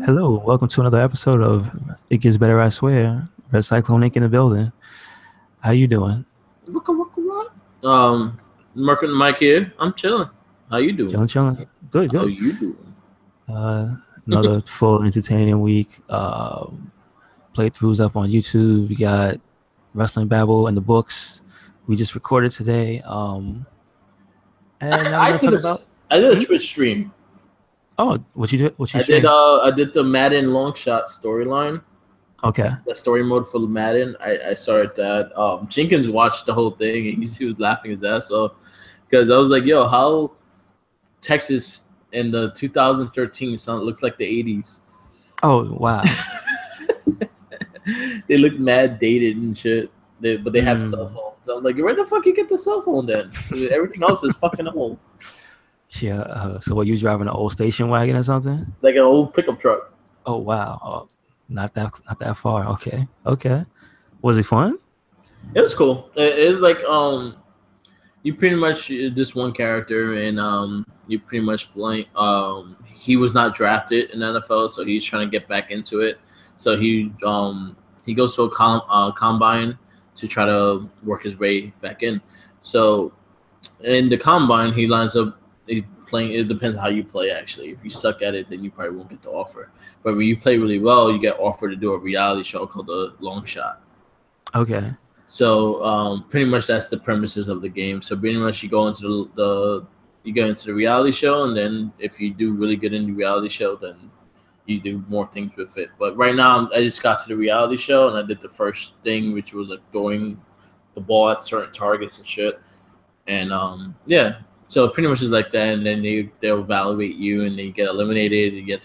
Hello, welcome to another episode of It Gets Better, I Swear. RedCycloneInc in the building. How you doing? What? Mark and Mike here. I'm chilling. How you doing? Chilling, chilling. Good, How good. you doing? Another full entertaining week. Playthroughs up on YouTube. We got Wrestling Babble and the books. We just recorded today. And now we're I gonna did talk a about. I did a Hmm? Twitch stream. Oh, what you did? What you I did stream? uh I did the Madden long shot storyline. Okay. The story mode for Madden. I started that. Jenkins watched the whole thing and he was laughing his ass off because I was like, "Yo, how Texas in the 2013 sound looks like the 80s." Oh, wow. They look mad dated and shit. But they have cell Mm, phones. So I'm like, where the fuck you get the cell phone then? Everything else is fucking old. yeah. So, what you driving an old station wagon or something? Like an old pickup truck. Oh, wow. Oh, not that far. Okay. Okay. Was it fun? It was cool. It's like you pretty much just one character, and you pretty much play. He was not drafted in the NFL, so he's trying to get back into it. So he goes to a combine to try to work his way back in. So in the combine, he lines up playing. It depends how you play. Actually, if you suck at it, then you probably won't get the offer. But when you play really well, you get offered to do a reality show called the Long Shot. Okay. So pretty much that's the premises of the game. So pretty much you go into the you go into the reality show, and then if you do really good in the reality show, then you do more things with it. But right now, I just got to the reality show, and I did the first thing, which was like throwing the ball at certain targets and shit. And yeah, so pretty much is like that. And then they'll evaluate you, and then you get eliminated. You get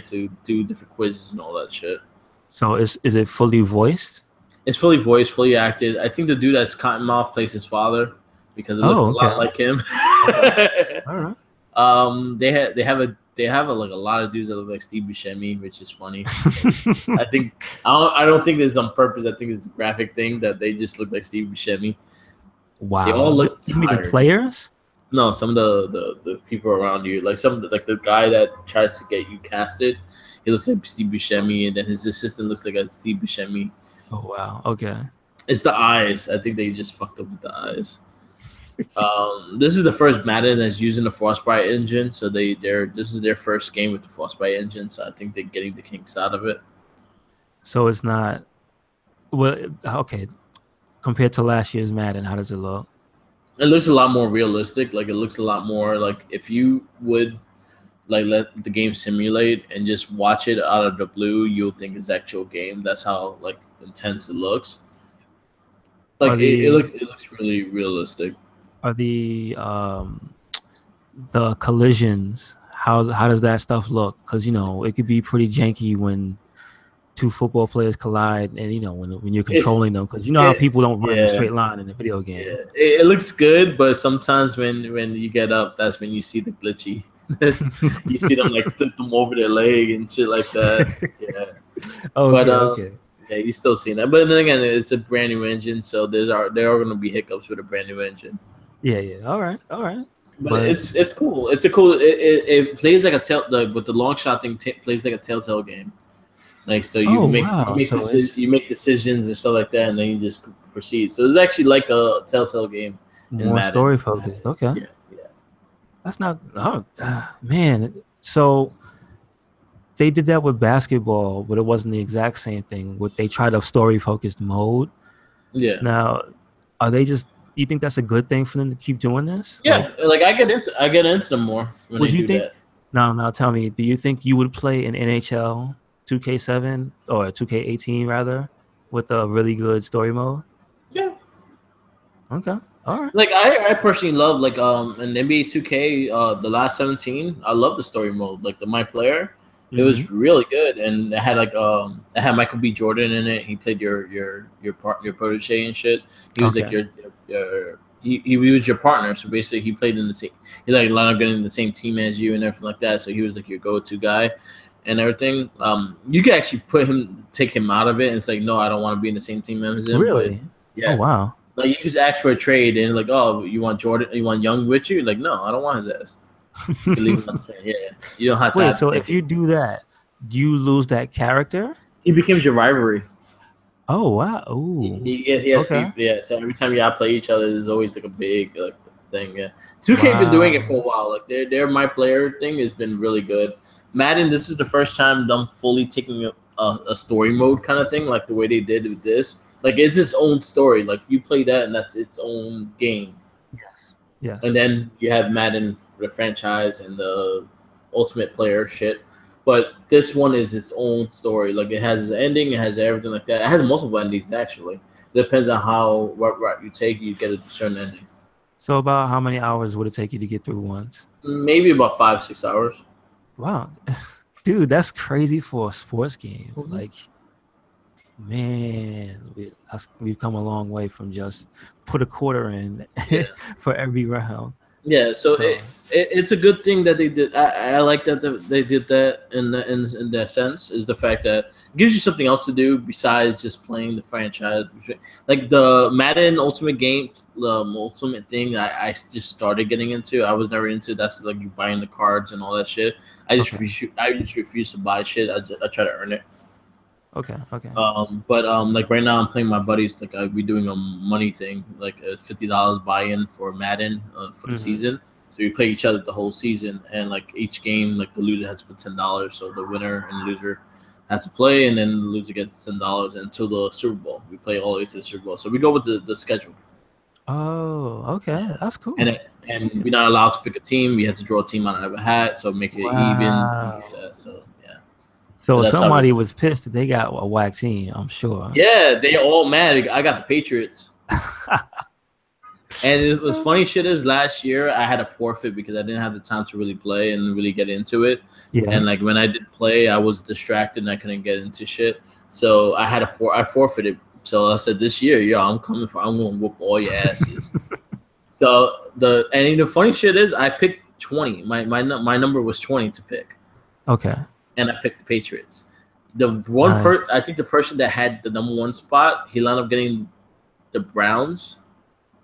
to do different quizzes and all that shit. So is it fully voiced? It's fully voiced, fully acted. I think the dude that's Cottonmouth plays his father because it looks Oh, a lot okay. like him. Okay. All right. They have like a lot of dudes that look like Steve Buscemi, which is funny. I don't think this is on purpose. I think it's a graphic thing that they just look like Steve Buscemi. They all Wow. look You mean the tired. players? No, some of the people around you, like like the guy that tries to get you casted, he looks like Steve Buscemi, and then his assistant looks like a Steve Buscemi. Oh, wow. Okay. It's the eyes. I think they just fucked up with the eyes. This is the first Madden that's using the Frostbite engine, so this is their first game with the Frostbite engine. So I think they're getting the kinks out of it. So it's not well. Okay. Compared to last year's Madden, how does it look? It looks a lot more realistic. Like it looks a lot more like if you would like let the game simulate and just watch it out of the blue, you'll think it's actual game. That's how like intense it looks. Like Are the it looks really realistic. are the collisions? How does that stuff look? Because it could be pretty janky when two football players collide, and when you're It's controlling them, because you know how it, people don't run in a yeah. straight line in a video Yeah, game. it looks good, but sometimes when you get up, that's when you see the glitchy. You see them like flip them over their leg and shit like that. Yeah, but Okay. Okay. yeah, you still see that. But then again, it's a brand new engine, so there are going to be hiccups with a brand new engine. Yeah. Yeah. All right. All right. But But it's cool. It's a cool. It plays like a with the long shot thing. Plays like a Telltale game. Like so, oh wow. So it's you make decisions and stuff like that, and then you just proceed. So it's actually like a Telltale game in more Madden. story focused. Okay. Yeah, yeah. That's not. Oh man. So they did that with basketball, but it wasn't the exact same thing. What they tried a story focused mode. Yeah, Now, are they just? You think that's a good thing for them to keep doing this? Like, yeah. Like I get into them more when would they you do think? that. No, no. Tell me, do you think you would play an NHL 2K7 or 2K18 rather with a really good story mode? Yeah, Okay, all right. like I personally love like an NBA 2K the last 17. I love the story mode. Like the my player, it Mm-hmm. was really good, and it had Michael B. Jordan in it. He played your protege and shit. He was like Okay, he was your partner. So basically, he played in the same. He like lined up in the same team as you and everything like that. So he was like your go-to guy and everything. You could actually take him out of it, and it's like, no, I don't want to be in the same team as him. But really? Oh yeah, wow. like you just ask for a trade, and like, oh, you want Jordan? You want Young with you? Like, no, I don't want his ass. You can leave him on the team. Yeah, you don't have to Wait, have the so same if thing. you do that, You lose that character? He becomes your rivalry. Oh wow! Ooh, He has okay. people. Yeah, so every time y'all play each other, there's always like a big thing. Yeah, 2K been doing it Wow. for a while. Like their my player thing has been really good. Madden, this is the first time them fully taking a story mode kind of thing, like the way they did with this. Like it's its own story. Like you play that, and that's its own game. Yes. Yes. And then you have Madden, the franchise, and the Ultimate Player shit. But this one is its own story. Like it has an ending, it has everything like that. It has multiple endings actually. It depends on what route you take, you get a certain ending. So about how many hours would it take you to get through once? Maybe about 5 6 hours. Wow, dude, that's crazy for a sports game. Mm-hmm. Like, man, we've come a long way from just put a quarter in Yeah. for every round. Yeah, so So it's a good thing that they did. I like that they did that in that sense. Is the fact that it gives you something else to do besides just playing the franchise. Like the Madden Ultimate game, the Ultimate thing. I just started getting into. I was never into. That's like you buying the cards and all that shit. okay, I just refuse to buy shit. I try to earn it. okay. But like right now, I'm playing my buddies. Like we doing a money thing, like a $50 buy-in for Madden for the Hmm. season. So we play each other the whole season, and like each game, like the loser has to put $10. So the winner and loser have to play, and then the loser gets $10 until the Super Bowl. We play all the way to the Super Bowl. So we go with the schedule. Oh, okay, Yeah. that's And cool. we're not allowed to pick a team. We have to draw a team out of a hat, so make it even. Wow. Yeah, so yeah, So so if that's how we somebody do it. was pissed that they got a whack team, I'm sure. Yeah, they all mad. I got the Patriots. And it was funny shit is last year I had a forfeit because I didn't have the time to really play and really get into it. Yeah. And like when I did play, I was distracted and I couldn't get into shit. So I forfeited. So I said this year, yo, I'm gonna whoop all your asses. So the funny shit is I picked 20. My number was 20 to pick. Okay. And I picked the Patriots. Nice. I think the person that had the number one spot, he wound up getting the Browns.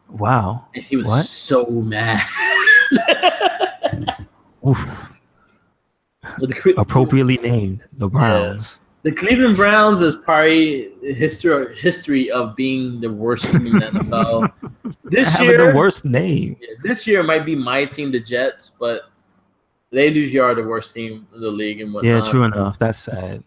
Wow. And he was What? so mad. Oof. the, Appropriately named the yeah, Browns. the Cleveland Browns is probably history of being the worst team in the NFL. This Having the year, worst name. yeah, this year might be my team, the Jets, but they usually are the worst team in the league and Yeah, whatnot. true enough. That's sad.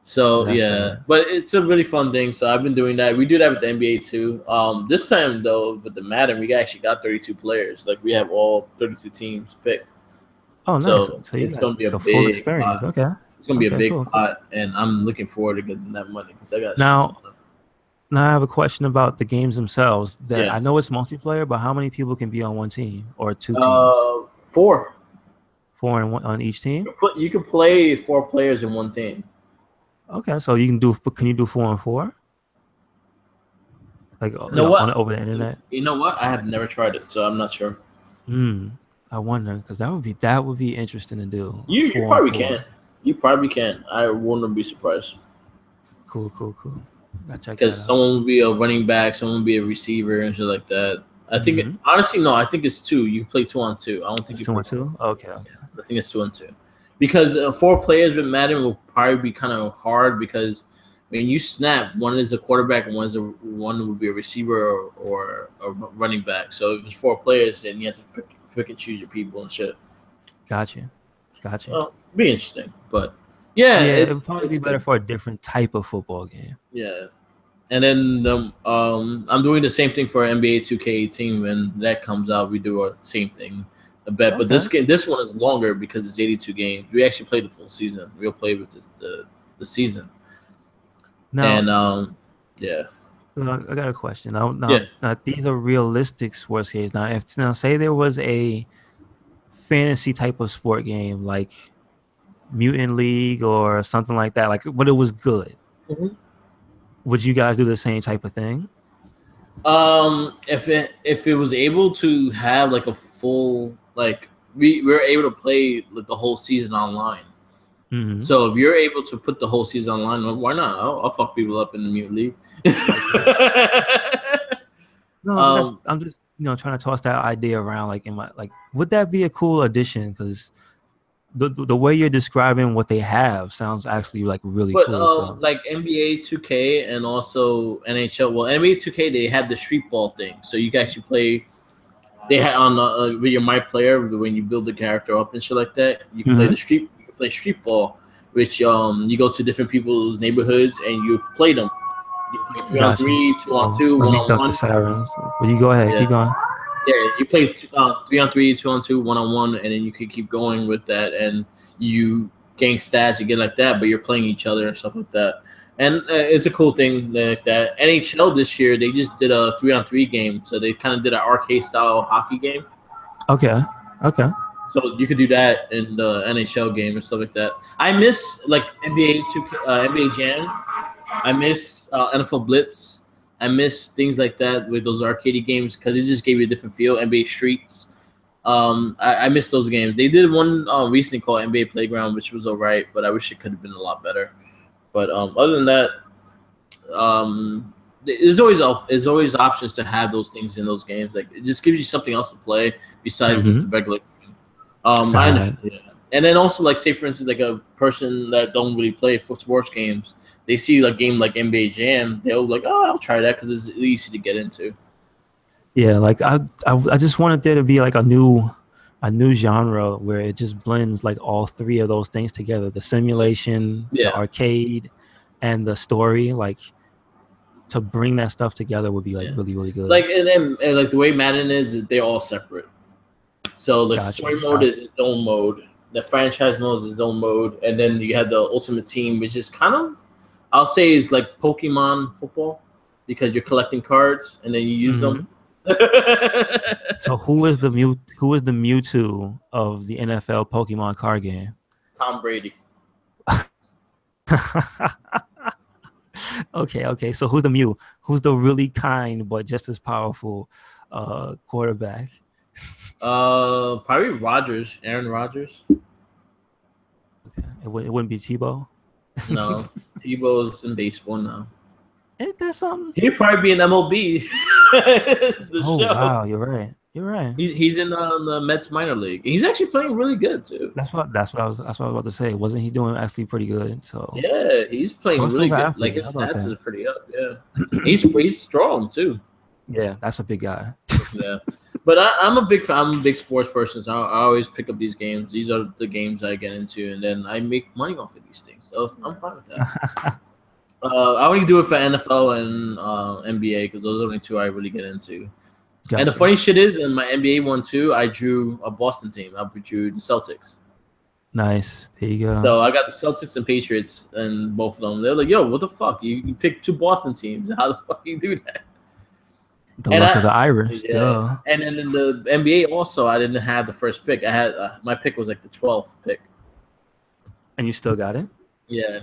So That's yeah, sad. but it's a really fun thing. So I've been doing that. We do that with the NBA too. This time though, with the Madden, we actually got 32 players. Like we have all 32 teams picked. Oh, nice. So So you it's got gonna be a the full big experience. pot. Okay. It's gonna be a Okay, big cool, cool. pot, and I'm looking forward to getting that money because I got shit ton Now, of. now I have a question about the games themselves. That Yeah. I know it's multiplayer, but how many people can be on one team or two teams? Four. Four and one on each team? You can play four players in one team. Okay, so you can do, but can you do 4-on-4? Like You know on what? over the internet? You know what? I have never tried it, so I'm not sure. Hmm. I wonder because that would be interesting to do. You Four on probably four. can. You probably can. I wouldn't be surprised Cool, cool, cool. Gotta check that because out. someone will be a running back, someone will be a receiver, and shit like that. I think Mm-hmm. honestly, no. I think it's two. You play 2 on 2. I don't think It's you two play on four. two. Okay, okay. I think it's 2 on 2 because four players with Madden will probably be kind of hard because when you snap, one is a quarterback and one will be a receiver or a running back. So if it's four players, then you have to pick and choose your people and shit. Gotcha, gotcha. Well, be interesting, but yeah, Yeah, it would probably be it's better good. for a different type of football game. Yeah, and then I'm doing the same thing for NBA 2K18 when that comes out. We do our same thing, a bet. But Okay. this one is longer because it's 82 games. We actually played the full season. We'll play with the season, Now, and yeah, I got a question. Now, yeah. these are realistic sports games. Now, if now say there was a fantasy type of sport game like Mutant League or something like that, like but it was good, Mhm. would you guys do the same type of thing? If it was able to have like a full like we were able to play like the whole season online. Mm-hmm. So if you're able to put the whole season online, well, why not? I'll fuck people up in the mute league. Okay. No, um, I'm just trying to toss that idea around. Like, in my like, would that be a cool addition? Because the way you're describing what they have sounds actually like really But cool. So like NBA 2K and also NHL. Well, NBA 2K they had the street ball thing, so you can actually play. They had on with your My Player when you build the character up and shit like that. You can play Mhm. the street. You can play street ball, which you go to different people's neighborhoods and you play them. You play three on Got you. three, two on Oh, two, let one me on duck the one. sirens. But you go ahead, Yeah, keep going. yeah. You play 3 on 3, 2 on 2, 1 on 1, and then you can keep going with that, and you gain stats and get like that. But you're playing each other and stuff like that. And it's a cool thing like that. NHL this year they just did a 3 on 3 game, so they kind of did an arcade style hockey game. Okay. Okay. So you could do that in the NHL game and stuff like that. I miss like NBA 2K, NBA Jam. I miss NFL Blitz. I miss things like that with those arcade games because it just gave you a different feel. NBA Streets. I miss those games. They did one recently called NBA Playground, which was alright, but I wish it could have been a lot better. But other than that, there's always options to have those things in those games. Like it just gives you something else to play besides just the Mm-hmm. regular. I God. understand. Yeah. And then also like say for instance like a person that don't really play for sports games, they see a game like NBA Jam, they'll be like, oh, I'll try that because it's easy to get into. Yeah, like I just wanted there to be like a new genre where it just blends like all three of those things together: the simulation, the Yeah, arcade, and the story. Like to bring that stuff together would be like yeah. really, really good. Like and like the way Madden is, they're all separate. So the Got story you. mode Got is its own mode. The franchise mode is its own mode, and then you have the Ultimate Team, which is kind of, I'll say, is like Pokemon football because you're collecting cards and then you use you. them. Hmm. So who is the Mewtwo of the NFL Pokemon card game? Tom Brady. Okay, okay. So who's the Mew? Who's the really kind but just as powerful quarterback? Probably Rogers, Aaron Rodgers. Okay. It wouldn't be Tebow. No, Tebow's in baseball now. Ain't that something? He'd probably be in MLB, the Oh show. wow, you're right. You're right. He's in the Mets minor league. He's actually playing really good too. That's what I was about to say. Wasn't he doing actually pretty good? So Yeah, he's playing really crossover good. Like athlete. How his about stats is that? pretty up. Yeah, he's strong too. Yeah, that's a big guy. Yeah, but I'm a big fan. I'm a big sports person. So I always pick up these games. These are the games I get into, and then I make money off of these things. So I'm fine with that. I only do it for NFL and NBA because those are the only two I really get into. And the Gotcha. funny shit is, in my NBA one too, I drew a Boston team. I drew the Celtics. Nice. There you go. So I got the Celtics and Patriots, and both of them. They're like, "Yo, what the fuck? You picked two Boston teams. How the fuck you do that?" The And luck of I, the Irish. yeah. Duh. And then in the NBA also, I didn't have the first pick. I had my pick was like the 12th pick. And you still got it? Yeah.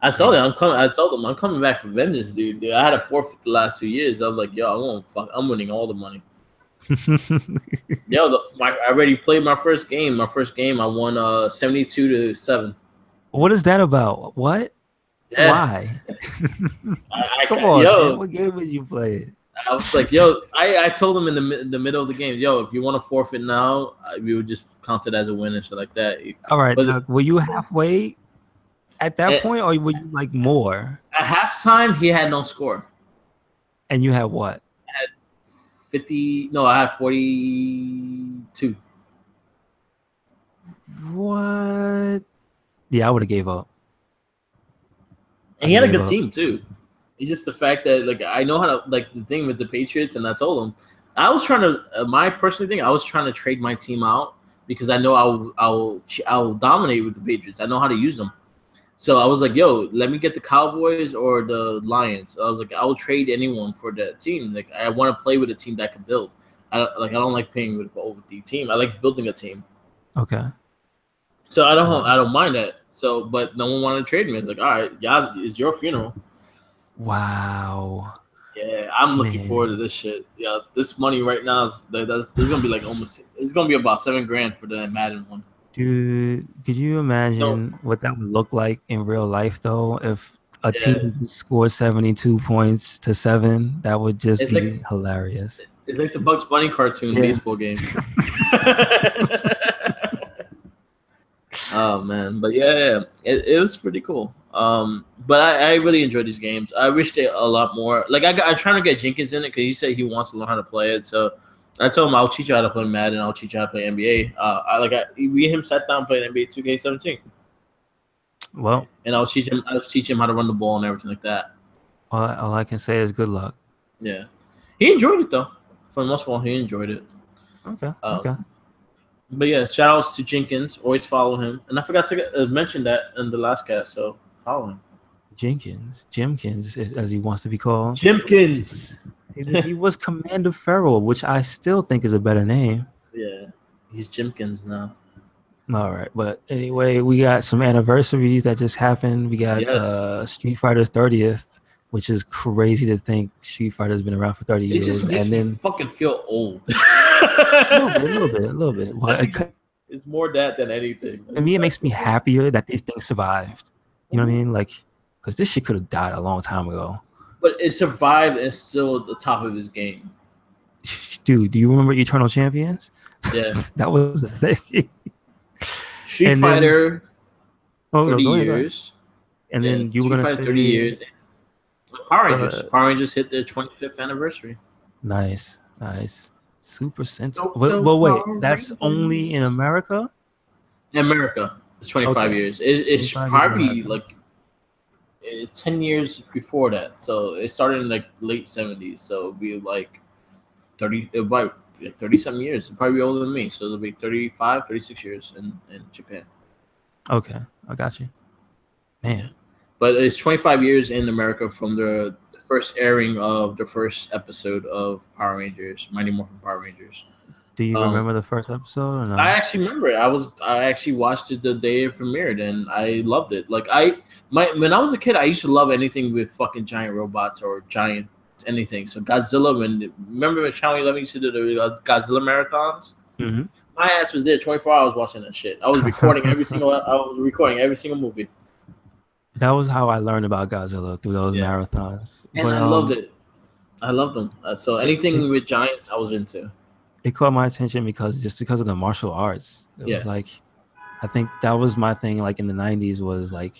I told them I'm coming. I told them I'm coming back for vengeance, dude. I had a forfeit the last 2 years. I was like, yo, I'm winning all the money. Yo, I already played my first game. My first game, I won 72-7. What is that about? What? Yeah, Why? Come on, man. yo, What game did you play? I was like, yo, I told them in the middle of the game, yo, if you want to forfeit now, we would just count it as a win and shit like that. All right. But Now, were you halfway at that point, or were you like more? at halftime, he had no score. And you had what? I had 50. No, I had 42. What? Yeah, I would have gave up. And he had a Gave good up. team too. It's just the fact that like I know how to like the thing with the Patriots, and I told him I was trying to my personal thing. I was trying to trade my team out because I know I'll dominate with the Patriots. I know how to use them. So I was like, yo, let me get the Cowboys or the Lions. I was like, I will trade anyone for that team. Like I want to play with a team that can build. I don't like playing with the team. I like building a team. Okay. So I don't mind that. So but no one wanted to trade me. It's like, all right, Yaz, it's your funeral. Wow. Yeah, I'm looking Man. forward to this shit. Yeah, this money right now there's gonna be like almost it's gonna be about $7,000 for the Madden one. Dude, could you No, imagine what that would look like in real life though? If a yeah, team just scored 72 points to 7, that would just it's like be hilarious. it's like the Bugs Bunny cartoon Yeah. baseball game. Oh man, but yeah, it was pretty cool. But I really enjoy these games. I wish they a lot more. Like I'm trying to get Jenkins in it because he said he wants to learn how to play it. So I told him I'll teach you how to play Madden. I'll teach you how to play NBA. We and him sat down playing NBA 2K17, Well, and I'll teach him how to run the ball and everything like that. all I can say is good luck. Yeah, he enjoyed it though. For the most part, he enjoyed it. Okay. Okay. Um, but yeah, shout outs to Jenkins. Always follow him. And I forgot to mention that in the last cast, so follow him. Jimkins, as he wants to be called. Jimpkins. He was Commander Farrell, which I still think is a better name. Yeah, he's Jimpkins now. All right, but anyway, we got some anniversaries that just happened. We got Yes. Street Fighter's 30th, which is crazy to think Street Fighter's been around for 30 It just years. makes And me then fucking feel old. a little bit. I But think it's more that than anything. to me, it makes me happier that these things survived. You know what I mean? Like, because this shit could have died a long time ago. But it survived and still at the top of his game. Dude, do you remember Eternal Champions? Yeah. That was a thing. Street And then- Fighter, Oh, 30 go ahead. years. And Yeah, then you were Street going to Fighter, say 30 years. Power Rangers. Uh, Power Rangers hit their 25th anniversary. Nice. Super Sentai. Dope, Well, dope wait, Power that's Rangers. only in America? In America, it's 25 Okay. years. It's 25 years in probably America. like 10 years before that. So it started in like late 70s. So it'll be like 30, about 30 something years. It'll probably be older than me. So it'll be 35, 36 years in Japan. Okay, I got you. Man, But it's 25 years in America from the first airing of the first episode of Power Rangers, Mighty Morphin Power Rangers. do you Um, remember the first episode or no? I actually remember it. I actually watched it the day it premiered, and I loved it. Like when I was a kid, I used to love anything with fucking giant robots or giant anything. So Godzilla, remember when Channel 11 used to do the Godzilla marathons? hmm My ass was there 24 hours watching that shit. I was recording every single movie, That was how I learned about Godzilla, through those Yeah. marathons. and But I loved it. I loved them. So anything with giants, I was into. it caught my attention because of the martial arts. It was Yeah. like, I think that was my thing. Like in the 90s, was like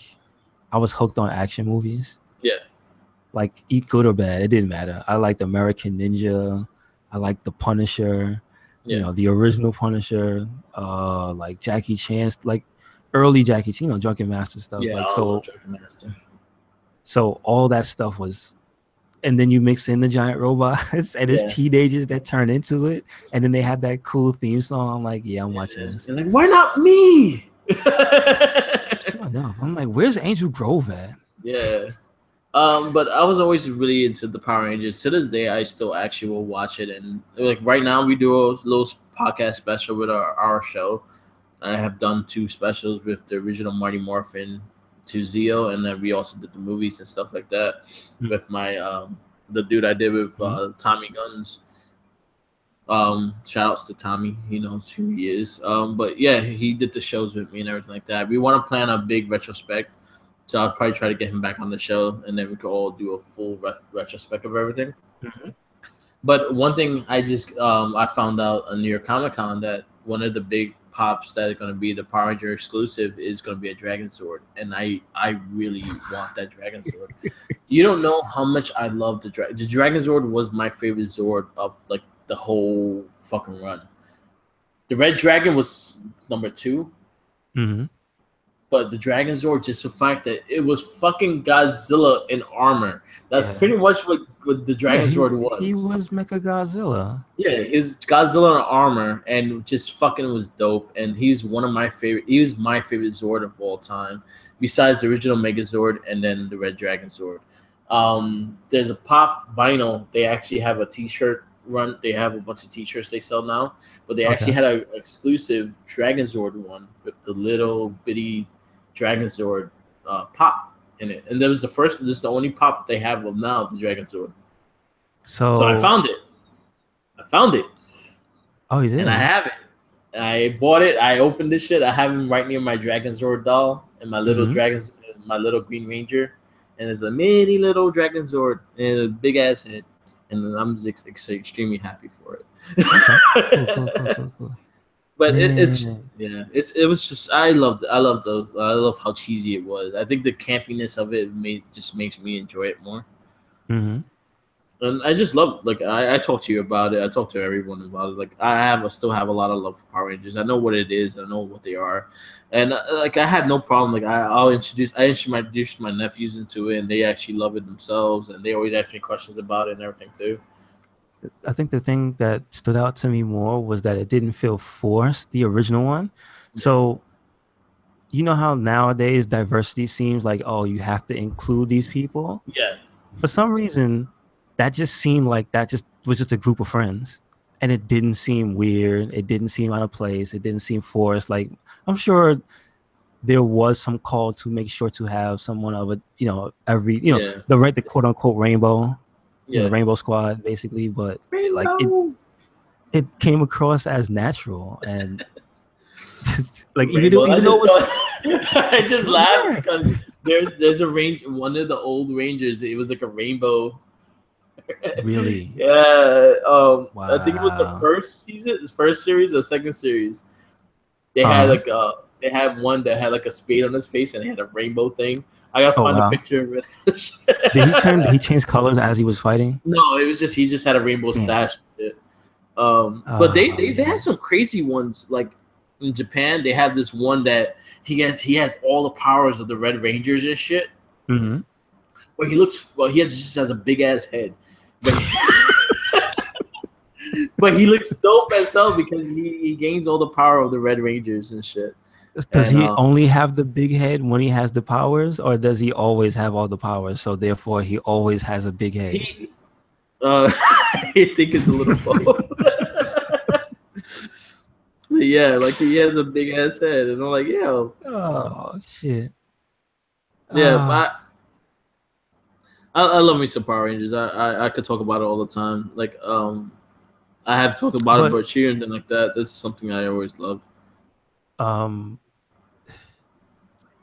I was hooked on action movies. Yeah. Like, eat good or bad, it didn't matter. I liked American Ninja. I liked The Punisher. Yeah. You know, the original Punisher. Like Jackie Chan, like early Jackie Chan, Drunken Master stuff. Yeah, Like I so, love Dragon Master. so all that stuff was. And then you mix in the giant robots and it's Yeah. teenagers that turn into it, and then they have that cool theme song. I'm like, yeah, I'm watching this. And like, why not me? I know. I'm like, where's Angel Grove at? Yeah. But I was always really into the Power Rangers. To this day, I still actually will watch it. And like right now, we do a little podcast special with our show. I have done 2 specials with the original Mighty Morphin to Zeo, and then we also did the movies and stuff like that with my the dude I did with Tommy Guns. Shout outs to Tommy, he knows who he is. But yeah, he did the shows with me and everything like that. We want to plan a big retrospect, so I'll probably try to get him back on the show, and then we could all do a full retrospect of everything. Mhm. But one thing I found out on New York Comic Con that one of the big pops that are going to be the Power Ranger exclusive is going to be a Dragon Sword, and I really want that Dragon Sword. You don't know how much I love the Dragon. The Dragon Sword was my favorite Zord of like the whole fucking run. The Red Dragon was number 2, Mm-hmm. but the Dragon Zord, just the fact that it was fucking Godzilla in armor. That's Yeah. pretty much what the Dragon Zord was. He was Mecha Godzilla. Yeah, his Godzilla in armor, and just fucking was dope. And he's one of my favorite. He was my favorite Zord of all time, besides the original Megazord and then the Red Dragon Zord. There's a pop vinyl. They actually have a T-shirt run. They have a bunch of T-shirts they sell now, but they actually had an exclusive Dragon Zord one with the little bitty Dragon Zord pop in it. And that was the first. This is the only pop they have of now, the Dragon Zord. So I found it. Oh, you did? And I have it. I bought it. I opened this shit. I have him right near my Dragon Zord doll and my little my little Green Ranger. And it's a mini little Dragon Zord and a big ass head. And I'm just extremely happy for it. Okay. Cool. But it's Man. yeah, it was just I love those. I love how cheesy it was. I think the campiness of it just makes me enjoy it more. Hmm. And I just love like I talk to you about it. I talk to everyone about it. Like I still have a lot of love for Power Rangers. I know what it is. I know what they are, and like I have no problem. Like I introduce my nephews into it, and they actually love it themselves, and they always ask me questions about it and everything too. I think the thing that stood out to me more was that it didn't feel forced, the original one. Yeah, So you know how nowadays diversity seems like, oh, you have to include these people. yeah, For some reason, that just seemed like that just was just a group of friends. And it didn't seem weird. It didn't seem out of place. It didn't seem forced. Like I'm sure there was some call to make sure to have someone of a, every, yeah, the quote unquote rainbow, the yeah. rainbow squad basically, but like it Rainbow, it came across as natural and like rainbow. I even though just it was thought I it's just true, laughed yeah. because there's a range. One of the old Rangers. It was like a rainbow. Really? Yeah, I think it was the Wow. first season, the first series, the second series. They had Uh-huh. like they had one that had like a spade on his face and it had a rainbow thing. I gotta Oh find a wow. picture of it. Did he change colors as he was fighting? No, it was just he just had a rainbow Yeah. stash. But Oh they had man. some crazy ones. Like in Japan, they have this one that he has all the powers of the Red Rangers and shit. Hmm. But he looks well. He just has a big ass head, but but he looks dope as hell because he gains all the power of the Red Rangers and shit. Does And he only have the big head when he has the powers, or does he always have all the powers? So therefore, he always has a big head. he I think it's a little both. But yeah, like he has a big ass head, and I'm like, yo, Oh shit. yeah. Ah, I love me some Power Rangers. I could talk about it all the time. Like I have talked about it, but but cheering and like that. That's something I always loved. um,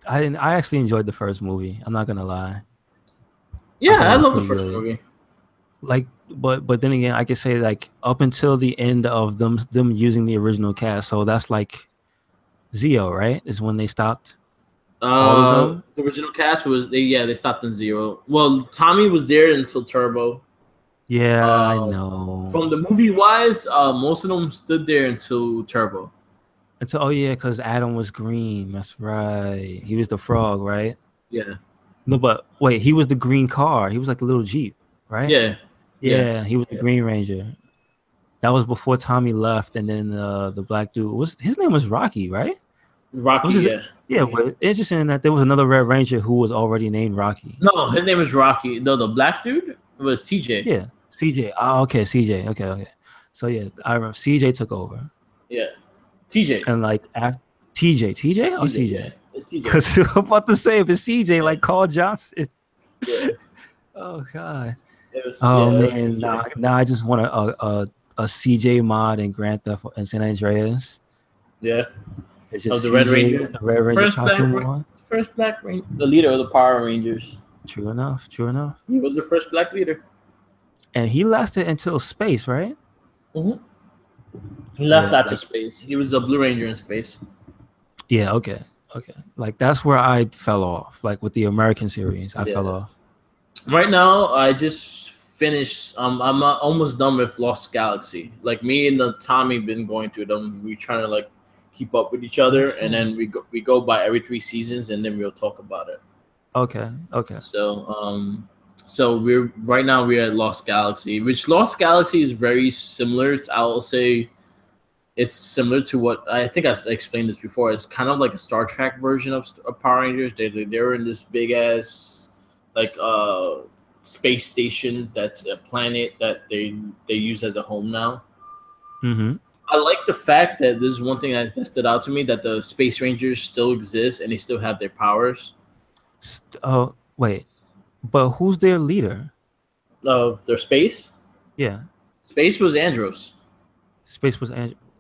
I actually enjoyed the first movie. I'm not gonna lie. I Yeah, thought it I was love the pretty first good. movie. Like, but then again, I could say like up until the end of them using the original cast. So that's like Zeo, right? Is when they stopped all of them. The original cast was they stopped in zero. Well, Tommy was there until Turbo. Yeah, I Uh, know. from the movie wise, most of them stood there until Turbo. Until oh yeah, because Adam was green. That's right. He was the frog, right? Yeah, No, but wait, he was the green car. He was like a little Jeep, right? yeah, yeah, Yeah, he was the yeah. Green Ranger. That was before Tommy left, and then the black dude was his name was Rocky, right? Rocky. Was his Yeah. yeah, but interesting that there was another Red Ranger who was already named Rocky. No, his name is Rocky. No, the black dude was TJ. Yeah, CJ. Oh, okay, CJ. Okay, okay. So yeah, I remember CJ took over, Yeah, TJ. and like after TJ or TJ. Yeah, CJ? it's TJ. Because I'm about to say if it's CJ, Yeah, like Carl Johnson. yeah. Oh God. Yeah, Oh it was man, TJ. now I just want a CJ mod in Grand Theft and San Andreas. Yeah, It's of just the Red CJ with Ranger, the Red Ranger costume on. First black Ranger, the leader of the Power Rangers. True enough, true enough. He was the first black leader. And he lasted until space, right? Hmm. He left Yeah, out to like space. He was a Blue Ranger in space. yeah, okay, okay. Like that's where I fell off. Like with the American series, I fell Yeah. off. Right now, I just finished. I'm almost done with Lost Galaxy. Like me and the Tommy been going through them. We trying to like keep up with each Oh other, and shit. then we go by every 3 seasons, and then we'll talk about it. Okay, okay. So so we're right now we're at Lost Galaxy, which Lost Galaxy is very similar. I'll say it's similar to what I think I've explained this before. It's kind of like a Star Trek version of Power Rangers. They're in this big ass like space station that's a planet that they use as a home now. Mm-hmm. I like the fact that this is one thing that stood out to me that the Space Rangers still exist and they still have their powers Oh wait, but who's their leader? of their space. Yeah, Space was Andros. space was.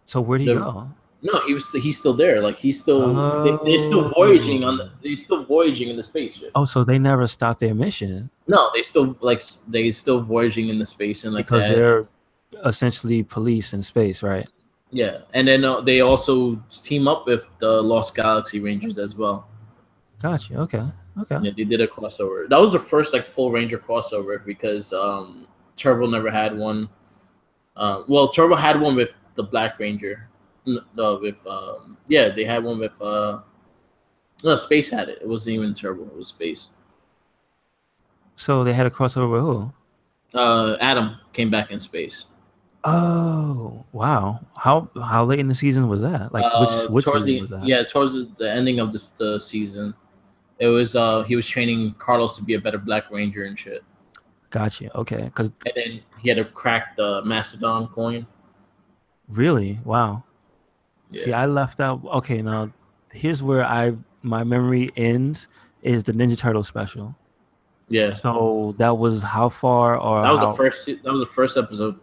So where'd he The go? No, he's still there. Like he's still they're still voyaging on Oh. they're still voyaging in the spaceship. Oh, so they never stopped their mission No, they still voyaging in the space and like because that. they're essentially police in space, right? Yeah, and then they also team up with the Lost Galaxy Rangers as well. Gotcha. Okay. Okay. Yeah, they did a crossover. That was the first like full Ranger crossover because Turbo never had one. Well, Turbo had one with the Black Ranger. No, with yeah, they had one with no, Space had it. It wasn't even Turbo. It was Space. So they had a crossover with who? Adam came back in Space. Oh, wow. How late in the season was that? Like which Towards season the was that? yeah, towards the ending of the season, it was he was training Carlos to be a better Black Ranger and shit. Gotcha. Okay. Because And then he had to crack the Mastodon coin. really, wow. See, Yeah, I left out. Okay, now here's where my memory ends is the Ninja Turtle special. yeah. So that was how far or That was the how first. That was the first episode.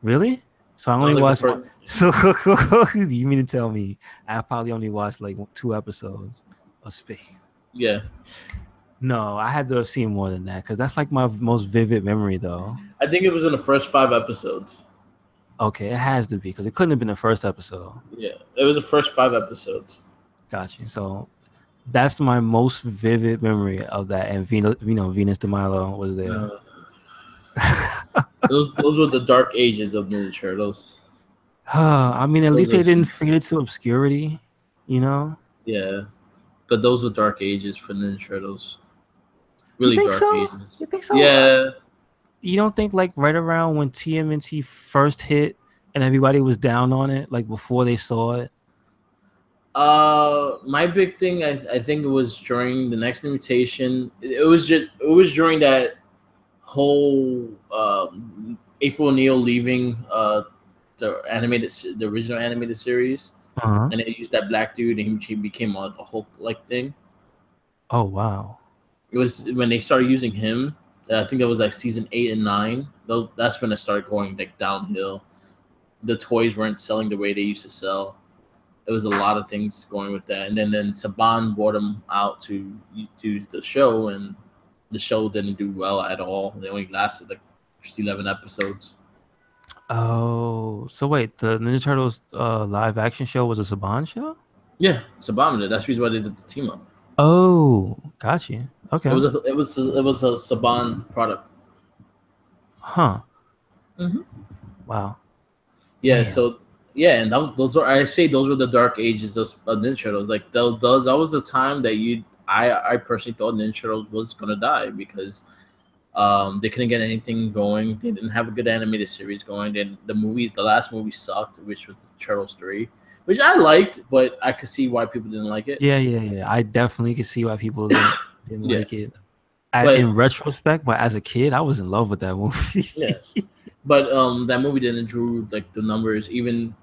really? So I That only was like the watched one. first. So you mean to tell me I probably only watched like 2 episodes of Space? Yeah, No, I had to have seen more than that because that's like my most vivid memory, though. I think it was in the first 5 episodes. Okay, it has to be because it couldn't have been the first episode. Yeah, it was the first 5 episodes. Got you. So that's my most vivid memory of that. And Venus de Milo was there. Uh, those were the dark ages of Ninja Turtles. I mean, at least they Those are, didn't fade into obscurity, you know? yeah, but those were dark ages for Ninja Turtles. You Really think dark so? ages. You think so? Yeah. You don't think like right around when TMNT first hit and everybody was down on it, like before they saw it? My big thing, I think it was during the next mutation. It was during that whole April O'Neil leaving the original animated series, Uh-huh. and they used that black dude, and he became a Hulk like thing. Oh wow. It was when they started using him. I think that was like season 8 and 9. That's when it started going like downhill. The toys weren't selling the way they used to sell. There was a lot of things going with that, and then Saban brought him out to do the show, and the show didn't do well at all. They only lasted like just 11 episodes. Oh, so wait, the Ninja Turtles live action show was a Saban show? Yeah, Saban did. That's the reason why they did the team up. Oh, got you. It Okay. was a Saban product. Huh. Mm-hmm. Wow. Yeah, Damn. so yeah, and those are I say those were the dark ages of Ninja Turtles. Like those that was the time that I personally thought Ninja Turtles was gonna die because they couldn't get anything going. They didn't have a good animated series going. Then the last movie sucked, which was Turtles 3, which I liked, but I could see why people didn't like it. Yeah. I definitely could see why people didn't Yeah, like it. but In retrospect, but as a kid, I was in love with that movie. yeah, but that movie didn't drew like the numbers. Even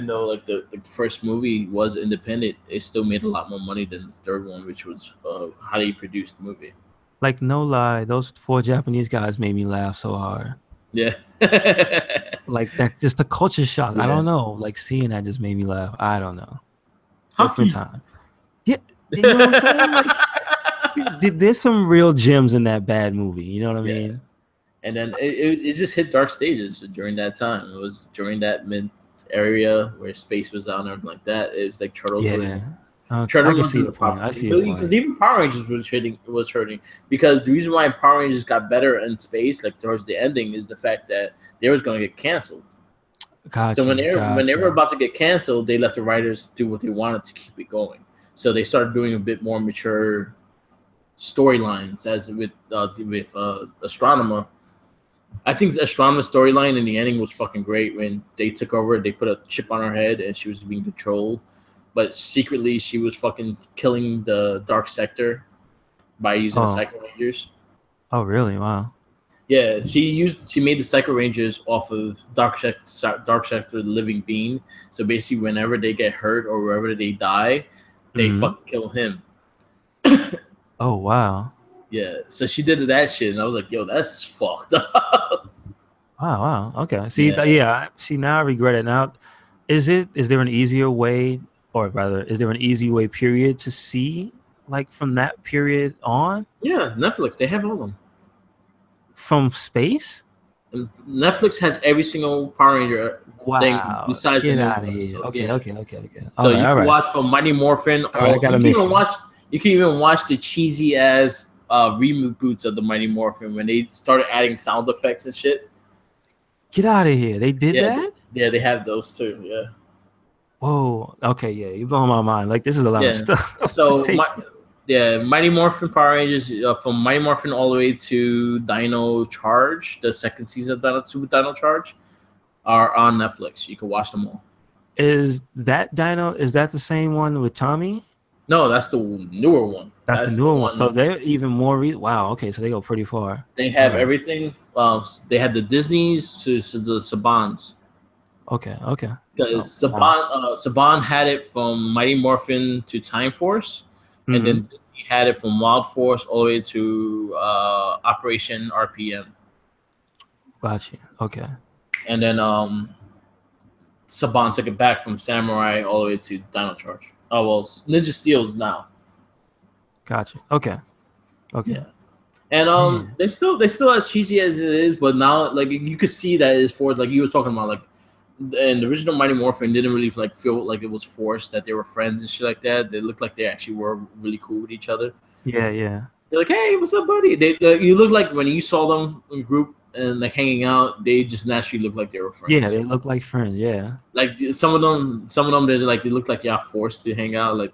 though like the first movie was independent, it still made a lot more money than the third one, which was a highly produced movie. Like no lie, those 4 Japanese guys made me laugh so hard. Yeah. Like that, just the culture shock. I Yeah. don't know. Like seeing that just made me laugh. I don't know. Different Hockey. time. Yeah, you know what I'm saying? Like, there's some real gems in that bad movie. You know what I Yeah. mean? And then it just hit dark stages during that time. It was during that mid area where space was out and everything like that. It was like turtles were Yeah. I Turtles can was see in your the point. pop I see your because point. even Power Rangers was hurting because the reason why Power Rangers got better in space, like towards the ending, is the fact that they was going to get canceled. So Got you. when Got they were you. about to get canceled, they let the writers do what they wanted to keep it going. So they started doing a bit more mature storylines, as with Astronomer. I think the Astronomer storyline in the ending was fucking great when they took over. They put a chip on her head and she was being controlled, but secretly she was fucking killing the Dark Sector by using the Oh. Psycho Rangers. Oh, really? Wow. Yeah, she made the Psycho Rangers off of Dark Sector, the living being. So basically, whenever they get hurt or wherever they die, they Hmm. fucking kill him. Oh, wow. Yeah, so she did that shit, and I was like, "Yo, that's fucked up." Wow. Okay. See, Yeah, See, now I regret it. Now, is there an easier way, or rather, is there an easy way, period, to see like from that period on yeah, Netflix they have all of them. from space? And Netflix has every single Power Ranger thing Wow, besides the get new out of one. here. So Okay, yeah. okay, okay, okay. So you All can right, watch from Mighty Morphin, all right. I or got a mission. you can even watch the cheesy ass reboots of the Mighty Morphin when they started adding sound effects and shit. Get out of here. They did Yeah, that? they have those too. Yeah, Whoa. Okay, yeah, you're blowing my mind. Like this is a lot of yeah. stuff to So take. Mighty Morphin Power Rangers, from Mighty Morphin all the way to Dino Charge, the second season of Dino Charge, are on Netflix. You can watch them all. Is that Dino? Is that the same one with Tommy? No, that's the newer one. That's the That's the newer one. So one. they're even more. Wow. Okay, so they go pretty far. They All have right. everything. They have the Disney's to the Sabans. Okay. Okay. Because Oh, wow. Saban had it from Mighty Morphin to Time Force, and Mm-hmm. then Disney had it from Wild Force all the way to Operation RPM, Got you. Okay. and then Saban took it back from Samurai all the way to Dino Charge. Oh well, Ninja Steel now. Got you. Okay. Okay. Yeah. And Man. they still as cheesy as it is, but now like you could see that it's forced. Like you were talking about, like and the original Mighty Morphin didn't really like feel like it was forced that they were friends and shit like that. They looked like they actually were really cool with each other. Yeah. Yeah. They're like, "Hey, what's up, buddy?" You look like when you saw them in group and like hanging out, they just naturally looked like they were Yeah. friends. They look like friends. Yeah. Like some of them, they like it looked like y'all forced to hang out. Like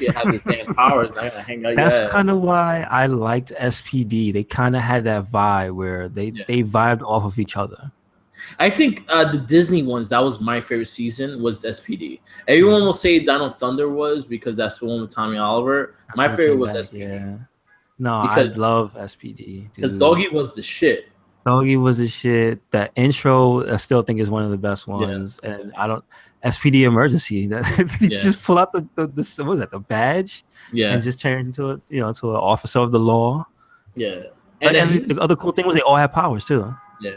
you have this damn powers, I gotta hang out. That's Yeah, kind of why I liked SPD. They kind of had that vibe where yeah. they vibed off of each other. I think the Disney ones, that was my favorite season, was SPD. Everyone Yeah. will say Dino Thunder was because that's the one with Tommy Oliver. That's My when it favorite came was back. SPD Yeah. No, I because love SPD, dude. Doggy was the shit. Doggy was a shit. That intro, I still think is one of the best Yeah, ones. And I don't SPD emergency. That you yeah, just pull out the what was that, the badge, and yeah, just turns into a to an officer of the law. yeah. And then And the other cool thing was they all had powers too. yeah,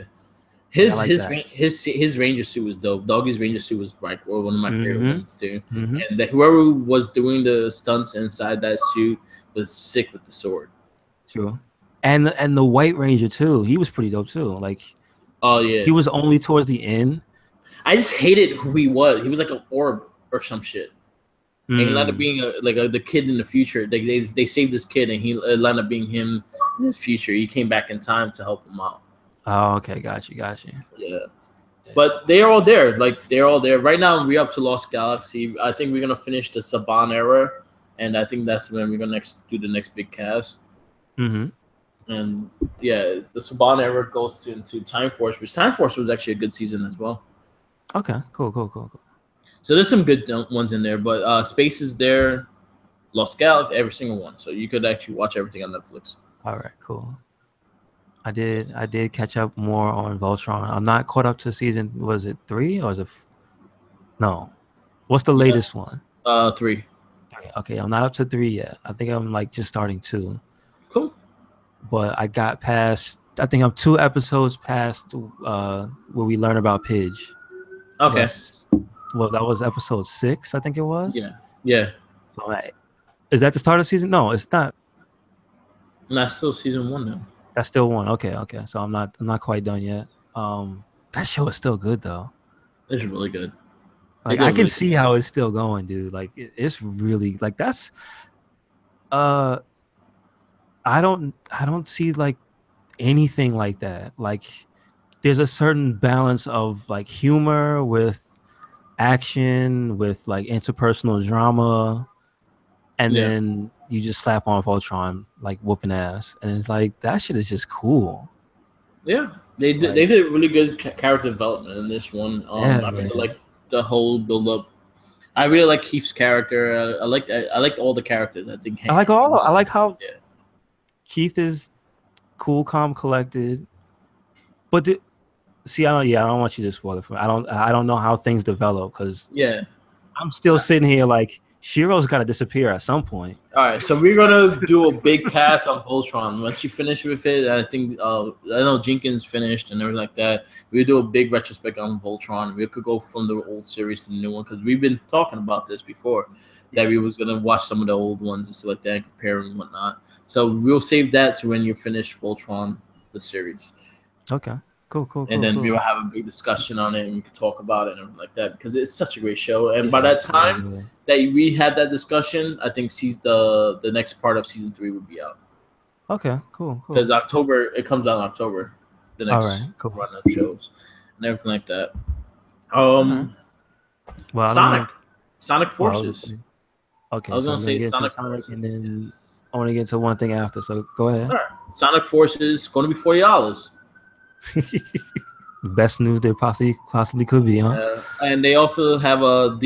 Like I like that. his Ranger suit was dope. Doggy's Ranger suit was like one of my favorite Mm-hmm. ones too. Mm-hmm. And whoever was doing the stunts inside that suit was sick with the sword. True. And the White Ranger too. He was pretty dope too. Like Oh yeah, he was only towards the end. I just hated who he was. He was like an orb or some shit. And he ended up Mm. being the kid in the future. They saved this kid, and he ended up being him in his future. He came back in time to help him out. Oh, okay, got you. Yeah, Yeah. but they're all there. Like they're all there right now. We're up to Lost Galaxy. I think we're gonna finish the Saban era, and I think that's when we're gonna do the next big cast. Mm-hmm. And yeah, the Saban era goes into Time Force, which Time Force was actually a good season as well. Okay, cool. So there's some good ones in there, but Space is there, Lost Galaxy, every single one. So you could actually watch everything on Netflix. All right, cool. I did catch up more on Voltron. I'm not caught up to season. Was it 3 or is it? No. What's the Yeah, latest one? 3. 3. Okay, I'm not up to 3 yet. I think I'm like just starting 2. Cool. But I got past. I think I'm 2 episodes past where we learn about Pidge. So Okay. that was episode 6. I think it was. Yeah. So is that the start of season? No, it's not. And that's still season 1 now. That's still 1. Okay. So I'm not quite done yet. That show is still good though. It's really good. Like I can see how it's still going, dude. Like it's really like that's I don't see like anything like that. Like there's a certain balance of like humor with action with like interpersonal drama, and Yeah. then you just slap on Voltron like whooping ass, and it's like that shit is just cool. Yeah. They Like, did really good character development in this one. yeah, I really man. like the whole build up. I really like Keith's character. I liked all the characters. I think. I like how Yeah. Keith is cool, calm, collected. But see, I don't want you to spoil it for me. I don't know how things develop because Yeah. I'm still sitting here like Shiro's got to disappear at some point. All right, so we're gonna do a big cast on Voltron. Once you finish with it, I think I know Jenkins finished and everything like that. We'll do a big retrospect on Voltron. We could go from the old series to the new one because we've been talking about this before that we was gonna watch some of the old ones and stuff like that, and compare and whatnot. So we'll save that to when you finish Voltron, the series. Okay. And then we will have a big discussion on it, and we can talk about it and everything like that, because it's such a great show. And by that time that we had that discussion, I think the next part of season 3 will be out. Okay, cool. Because October, it comes out in October, the next run of shows and everything like that. Well, Sonic Forces. Okay, I was gonna say Sonic Forces, and then I want to get to one thing after. So go ahead. All right. Sonic Forces is going to be $40. Best news there possibly could be, huh? And they also have a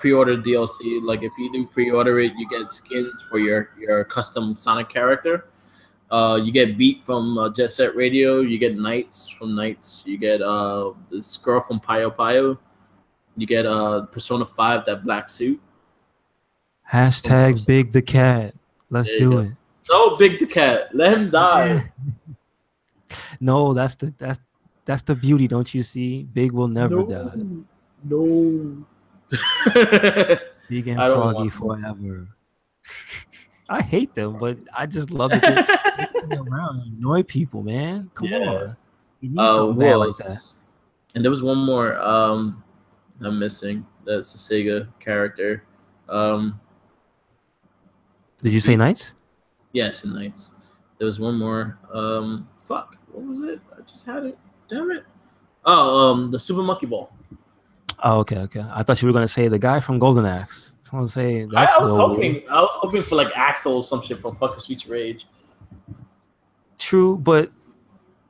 pre-order DLC. Like if you do pre-order it, you get skins for your custom Sonic character. You get Beat from Jet Set Radio. You get Knights from Knights. You get this girl from Puyo Puyo. You get Persona 5, that black suit. Hashtag Big the Cat. Let's do it. No, Big the Cat. Let him die. No, that's the beauty, don't you see? Big will never die. No. Big and Froggy forever. I hate them, but I just love that they're around and annoy people, man. Come on. You need something bad like that. And there was one more I'm missing. That's a Sega character. Did you say Knights? Yes, in Knights. There was one more. Fuck. What was it? I just had it. Damn it. Oh, the Super Monkey Ball. Oh, okay. I thought you were gonna say the guy from Golden Axe. Someone say that's I was hoping for like Axel or some shit from Fucking Streets Rage. True, but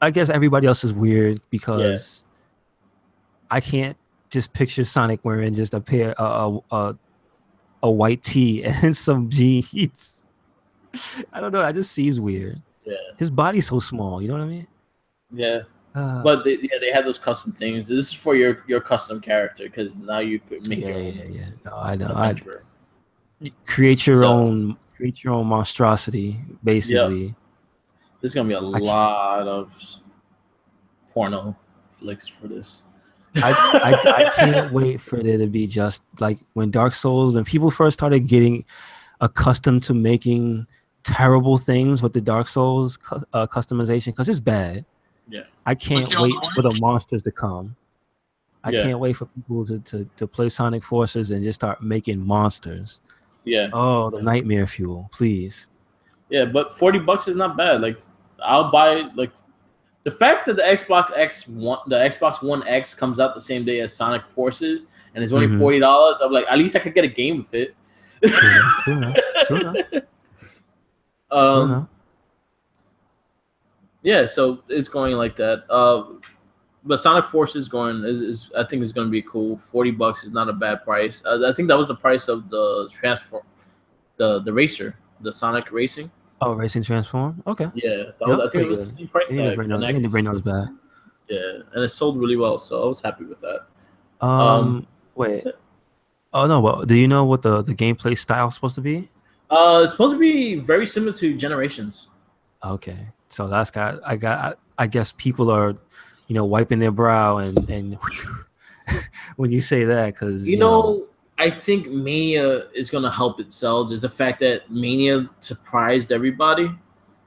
I guess everybody else is weird because I can't just picture Sonic wearing just a pair a white tee and some jeans. I don't know. That just seems weird. Yeah. His body's so small. You know what I mean? Yeah. But they had those custom things. This is for your custom character because now you could make your own. Yeah. No, I know. Create your own monstrosity, basically. Yep. There's gonna be a lot of porno flicks for this. I can't wait for there to be just like when when people first started getting accustomed to making terrible things with the Dark Souls customization, because it's bad. Yeah, I can't wait for the monsters to come. I can't wait for people to play Sonic Forces and just start making monsters. Yeah. Oh, the nightmare fuel, please. Yeah, but $40 is not bad. Like, I'll buy like the fact that the Xbox One X comes out the same day as Sonic Forces and it's only $40. I'm like, at least I could get a game with it. True enough. Yeah, so it's going like that. But Sonic Forces is I think is going to be cool. $40 is not a bad price. I think that was the price of the the racer, the Sonic Racing. Oh, Racing Transform. Okay. Yeah, I think it was the same price tag. I need to bring those back. Yeah, and it sold really well, so I was happy with that. Wait. Oh no, well, do you know what the gameplay style is supposed to be? It's supposed to be very similar to Generations. Okay, so I guess people are, wiping their brow and when you say that, because you know, I think Mania is gonna help it sell. Just the fact that Mania surprised everybody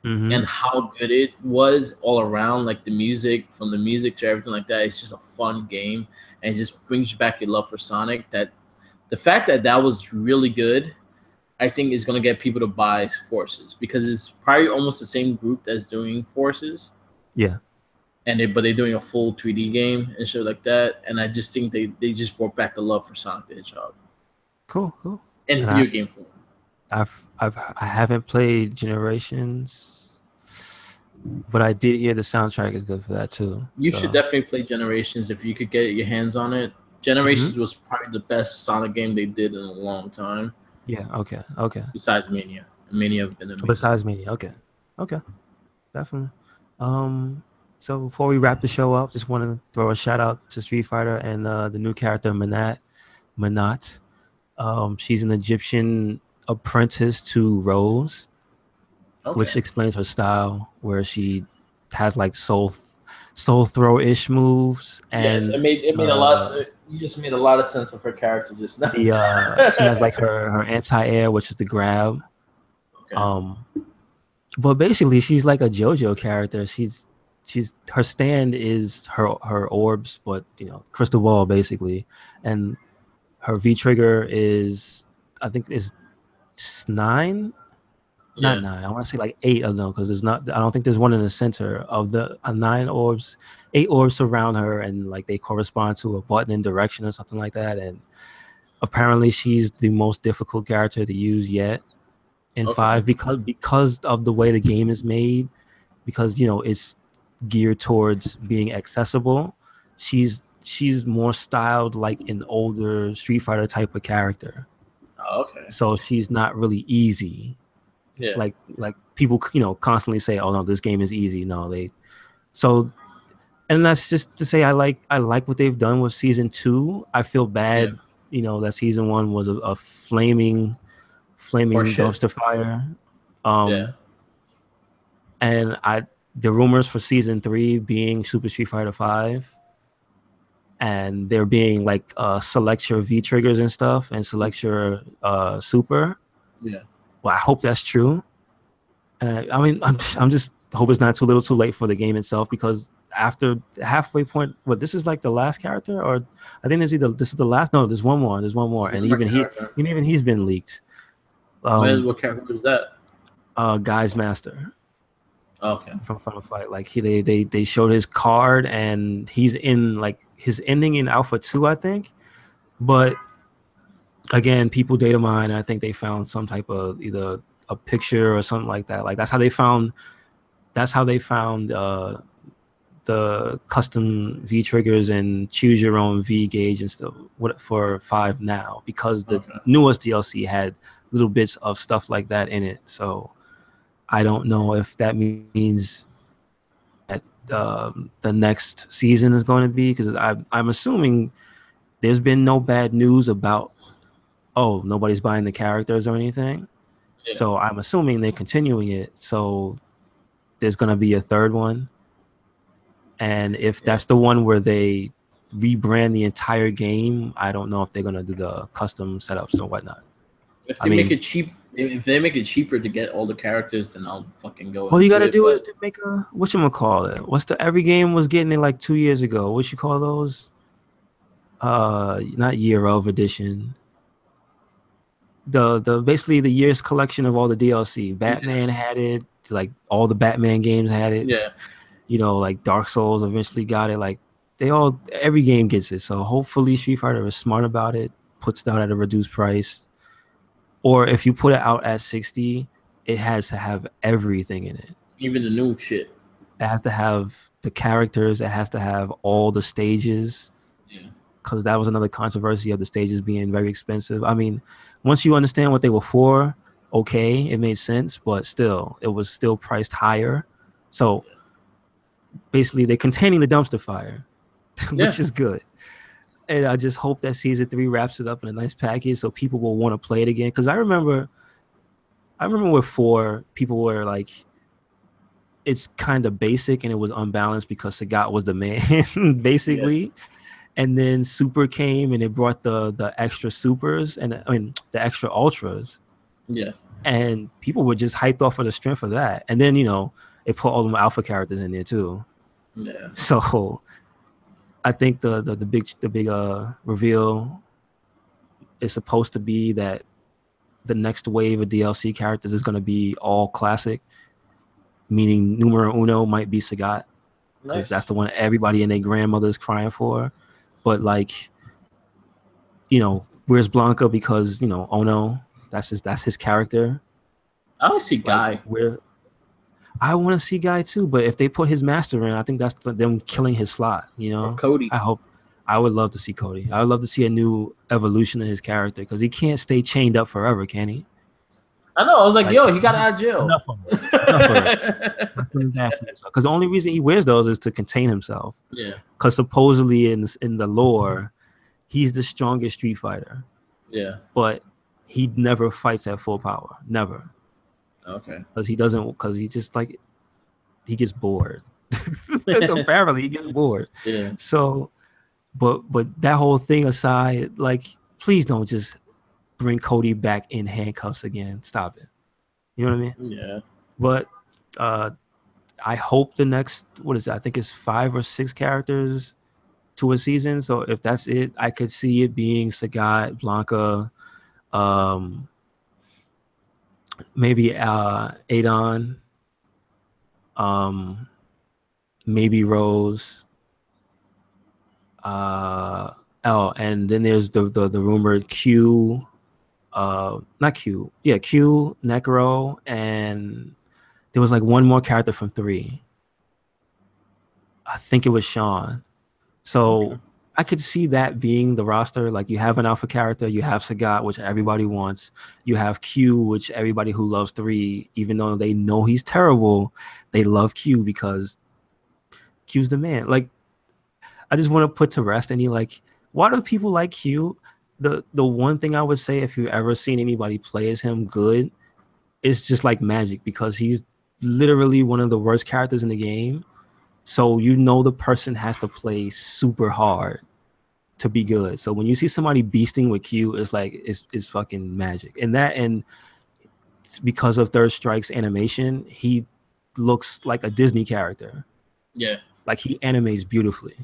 and how good it was all around, like the music to everything like that. It's just a fun game and it just brings you back your love for Sonic. That the fact that was really good, I think is going to get people to buy Forces because it's probably almost the same group that's doing Forces. Yeah. But they're doing a full 3D game and shit like that. And I just think they just brought back the love for Sonic the Hedgehog. Cool. In video game form. I haven't played Generations, but I did hear the soundtrack is good for that too. You should definitely play Generations if you could get your hands on it. Generations was probably the best Sonic game they did in a long time. Yeah. Okay. Besides Mania, Mania have been amazing. Besides Mania, okay, definitely. So before we wrap the show up, just want to throw a shout out to Street Fighter and the new character Manat. She's an Egyptian apprentice to Rose, which explains her style, where she has like soul throw-ish moves. And yes, it made a lot. You just made a lot of sense of her character just now. She has like her anti-air, which is the grab. Okay. But basically, she's like a JoJo character. She's her stand is her orbs, but crystal ball basically, and her V trigger is I think is 9, not Yeah. 9. I want to say like 8 of them because there's not. I don't think there's one in the center of the 9 orbs. 8 orbs surround her, and like they correspond to a button in direction or something like that. And apparently, she's the most difficult character to use yet in Okay. 5 because of the way the game is made. Because it's geared towards being accessible. She's more styled like an older Street Fighter type of character. Oh, okay. So she's not really easy. Yeah. Like people constantly say, "Oh no, this game is easy." No, so and that's just to say I like what they've done with season 2. I feel Yeah. bad, that season 1 was a flaming Horse shit. dumpster fire. Yeah. And the rumors for season 3 being Super Street Fighter 5, and there being like select your V triggers and stuff, and select your super. Yeah. Well, I hope that's true. And I mean, I'm just hope it's not too little, too late for the game itself, because after the halfway point, this is like the last character, or I think this is the last. No, there's one more, There's and one more character. even he's been leaked. What character was that? Guy's Master Okay. from Final Fight. Like they showed his card, and he's in like his ending in Alpha 2, I think. But again, people data mine. I think they found some type of either a picture or something like that. Like that's how they found the custom V triggers and choose your own V gauge and stuff for 5 now, because the newest DLC had little bits of stuff like that in it. So I don't know if that means that the next season is going to be, because I'm assuming there's been no bad news about nobody's buying the characters or anything. Yeah. So I'm assuming they're continuing it. So there's going to be a third one. And if that's the one where they rebrand the entire game, I don't know if they're going to do the custom setups and whatnot. If they make it cheap, if they make it cheaper to get all the characters, then I'll fucking go. All you got to do is to make a, whatchamacallit? What's the, every game was getting it like 2 years ago. What you call those? Not year of edition. The basically the year's collection of all the DLC. Batman had it, like all the Batman games had it. Yeah. Like Dark Souls eventually got it. Like every game gets it. So hopefully Street Fighter is smart about it, puts it out at a reduced price. Or if you put it out at 60, it has to have everything in it. Even the new shit. It has to have the characters. It has to have all the stages. Yeah. Because that was another controversy of the stages being very expensive. I mean, once you understand what they were for, okay, it made sense, but still, it was still priced higher. So basically, they're containing the dumpster fire, which is good. And I just hope that season 3 wraps it up in a nice package so people will want to play it again. Because I remember with 4, people were like, it's kind of basic and it was unbalanced because Sagat was the man, basically. Yeah. And then Super came and it brought the extra supers and the extra ultras. Yeah. And people were just hyped off of the strength of that. And then, it put all the alpha characters in there too. Yeah. So I think the big reveal is supposed to be that the next wave of DLC characters is going to be all classic, meaning numero uno might be Sagat, because that's the one everybody and their grandmother is crying for. But like, where's Blanca? Because oh no, that's his character. I want to see Guy. I want to see Guy too, but if they put his master in, I think that's them killing his slot. Or Cody. I would love to see Cody. I would love to see a new evolution of his character, because he can't stay chained up forever, can he? I know. I was like, yo, he got out of jail. Enough of it. Because the only reason he wears those is to contain himself. Yeah. Because supposedly in the lore, he's the strongest Street Fighter. Yeah. But he never fights at full power. Never. Okay. Because he just like, he gets bored. Apparently he gets bored. Yeah. So, but that whole thing aside, like, please don't just bring Cody back in handcuffs again. Stop it. You know what I mean? Yeah. But I hope the next, what is it? I think it's 5 or 6 characters to a season. So if that's it, I could see it being Sagat, Blanca, um, maybe Adon, um, maybe Rose. Oh, and then there's the rumored Q, not Q, yeah, Q, Necro, and there was like one more character from 3. I think it was Sean. So Okay. I could see that being the roster. Like you have an alpha character, you have Sagat, which everybody wants. You have Q, which everybody who loves 3, even though they know he's terrible, they love Q because Q's the man. Like I just want to put to rest any like why do people like Q? The one thing I would say if you've ever seen anybody play as him good, it's just like magic because he's literally one of the worst characters in the game. So you know the person has to play super hard to be good. So when you see somebody beasting with Q, it's like it's fucking magic. And that and because of Third Strike's animation, he looks like a Disney character. Yeah. Like he animates beautifully.